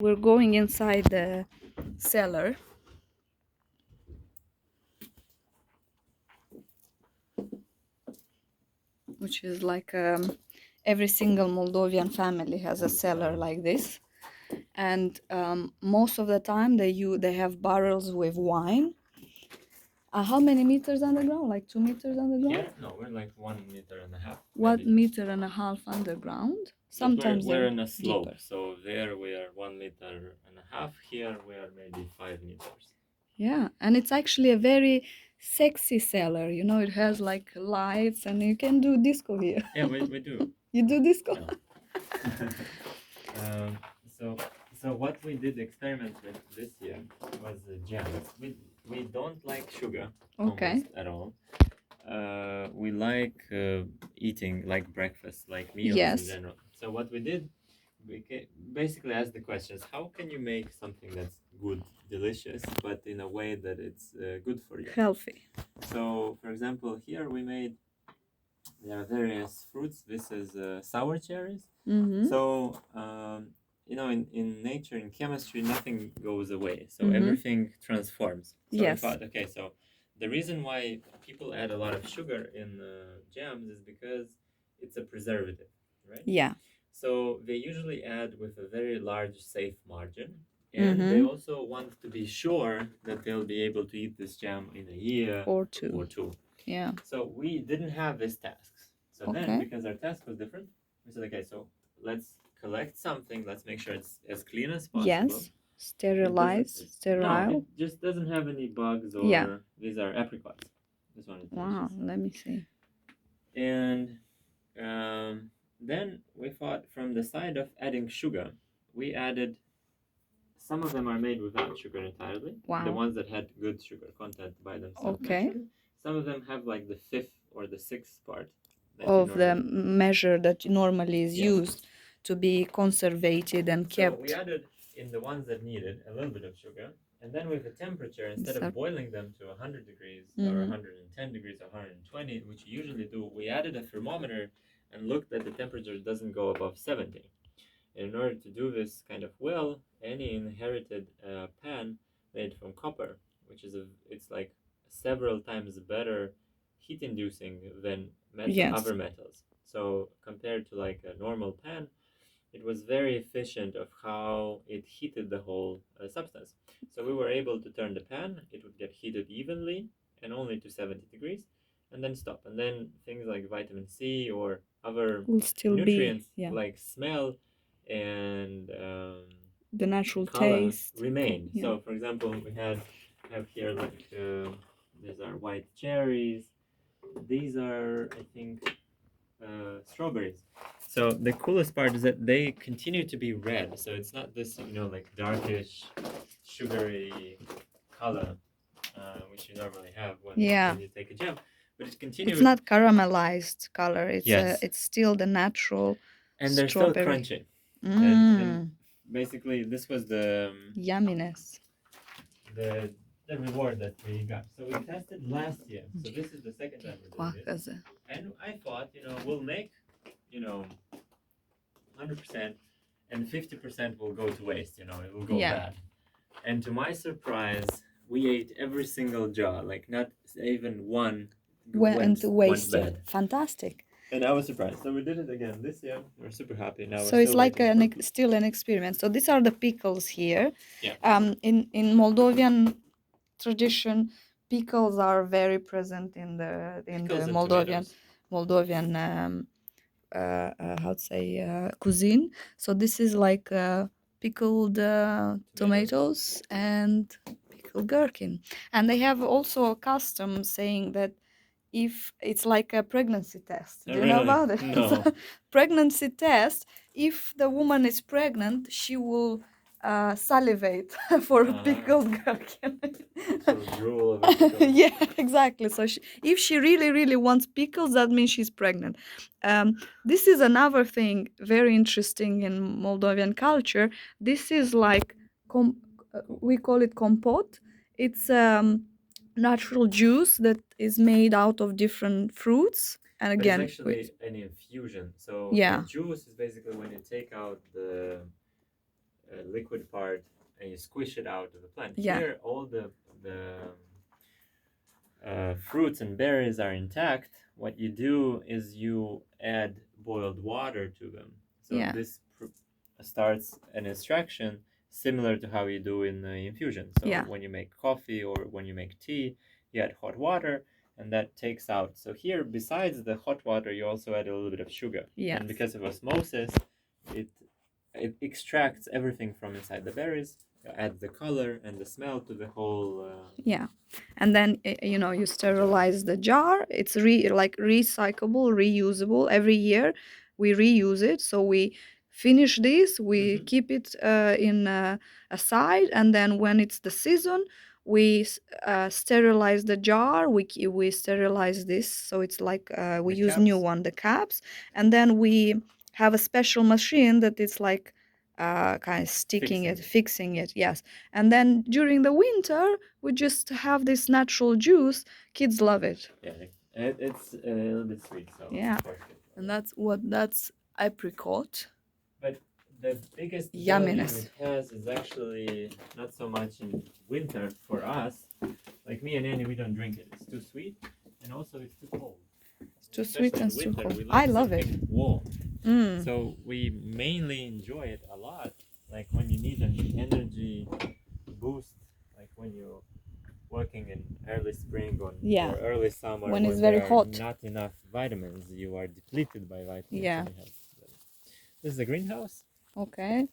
We're going inside the cellar, which is like every single Moldovan family has a cellar like this, and most of the time they have barrels with wine. How many meters underground? Like 2 meters underground? Here, no, we're like 1.5 meters. 1.5 meters underground. Sometimes we're they're in a slope, deeper. so there we are 1.5 meters. Here we are maybe 5 meters. Yeah, and it's actually a very sexy cellar. You know, it has like lights, and you can do disco here. Yeah, we do. You do disco? No. um, so so what we did experiment with this year was jams. We don't like sugar Okay. almost at all. We like eating like breakfast, like meals Yes. in general. So what we did, basically asked the questions: how can you make something that's good, delicious, but in a way that it's good for you? Healthy. So, for example, here there are various fruits. This is sour cherries. Mm-hmm. So, in nature, in chemistry, nothing goes away. So Mhm. everything transforms. So I Yes. thought, okay, so the reason why people add a lot of sugar in jams is because it's a preservative, right? Yeah. So they usually add with a very large safe margin. And they Mhm. also want to be sure that they'll be able to eat this jam in a year Or two. or two. Yeah. So we didn't have these tasks. So then, Okay. because our task was different, we said, okay, so let's collect something. Let's make sure it's as clean as possible. Yes. Sterilize. No, Sterile. it just doesn't have any bugs or Yeah. these are apricots. This one is Wow. delicious. Let me see. And then we thought from the side of adding sugar, we added some of them are made without sugar entirely. Wow. The ones that had good sugar content by themselves. Okay. Naturally. Some of them have like the fifth or the sixth part that Of the normally... measure that normally is Yes. used to be conservated and So kept. we added in the ones that needed a little bit of sugar, and then with the temperature, instead So- of boiling them to 100 degrees or 110 degrees or 120, which you usually do, we added a thermometer and looked that the temperature doesn't go above 70. And in order to do this kind of well, any inherited pan made from copper, which is it's like several times better heat inducing than Yes. other metals. So compared to like a normal pan, it was very efficient of how it heated the whole substance. So we were able to turn the pan, it would get heated evenly and only to 70 degrees, and then stop. And then things like vitamin C or other Will still nutrients be, yeah, like smell and the natural color taste. remain. Yeah. So, for example, we have here like these are white cherries. These are, I think, strawberries. So the coolest part is that they continue to be red. So it's not this, like darkish, sugary color, which you normally have Yeah. when you take a jam. But it continues. It's not caramelized color. It's Yes. it's still the natural And they're still strawberry. crunchy. Mm. Basically, this was the Yumminess. the the reward that we got. So we tested last year. So this is the second time we're doing this. And I thought, we'll make, 100%, and 50% will go to waste. It will go Yeah. bad. And to my surprise, we ate every single jar. Like not even one Went went wasted. bad. Fantastic. And I was surprised. So we did it again this year. We're super happy now. So it's like still an experiment. So these are the pickles here. Yeah. In Moldovan tradition, pickles are very present in the Pickles and Moldovan tomatoes. Moldovan how to say cuisine. So this is like pickled tomatoes and pickled gherkin, and they have also a custom saying that if it's like a pregnancy test. Do you know Really? about it? No. So, pregnancy test. If the woman is pregnant, she will salivate for a pickled gherkin. So drool over pickles. Yeah, exactly. So if she really, really wants pickles, that means she's pregnant. This is another thing very interesting in Moldovan culture. This is like we call it compote. It's natural juice that is made out of different fruits, and But again, it's actually an infusion. So yeah, the juice is basically when you take out liquid part and you squish it out of the plant. Yeah. Here, all the fruits and berries are intact. What you do is you add boiled water to them. So Yeah. this starts an extraction similar to how you do in the infusion. So Yeah. when you make coffee or when you make tea, you add hot water and that takes out. So here, besides the hot water, you also add a little bit of sugar. Yes. And because of osmosis, it extracts everything from inside the berries, adds the color and the smell to the whole. Yeah, and then you sterilize the jar. It's like recyclable, reusable. Every year we reuse it. So we finish this, we keep it in aside, and then when it's the season, we sterilize the jar. We sterilize this, so it's like we The use new caps. one, the caps, and then we have a special machine that is like kind of sticking it, fixing it. Yes, and then during the winter we just have this natural juice. Kids love it. Yeah, it's a little bit sweet, so Yeah. of course kids love And it. that's apricot. But the biggest value Yumminess. it has is actually not so much in winter for us. Like me and Annie, we don't drink it. It's too sweet, and also it's too cold. It's too Especially sweet in and too winter, cold. we I like love it. something warm. Mm. So we mainly enjoy it a lot. Like when you need an energy boost, like when you're working in early spring or early summer, when it's very there hot. are not enough vitamins, you are depleted by vitamins. Yeah. This is the greenhouse. Okay.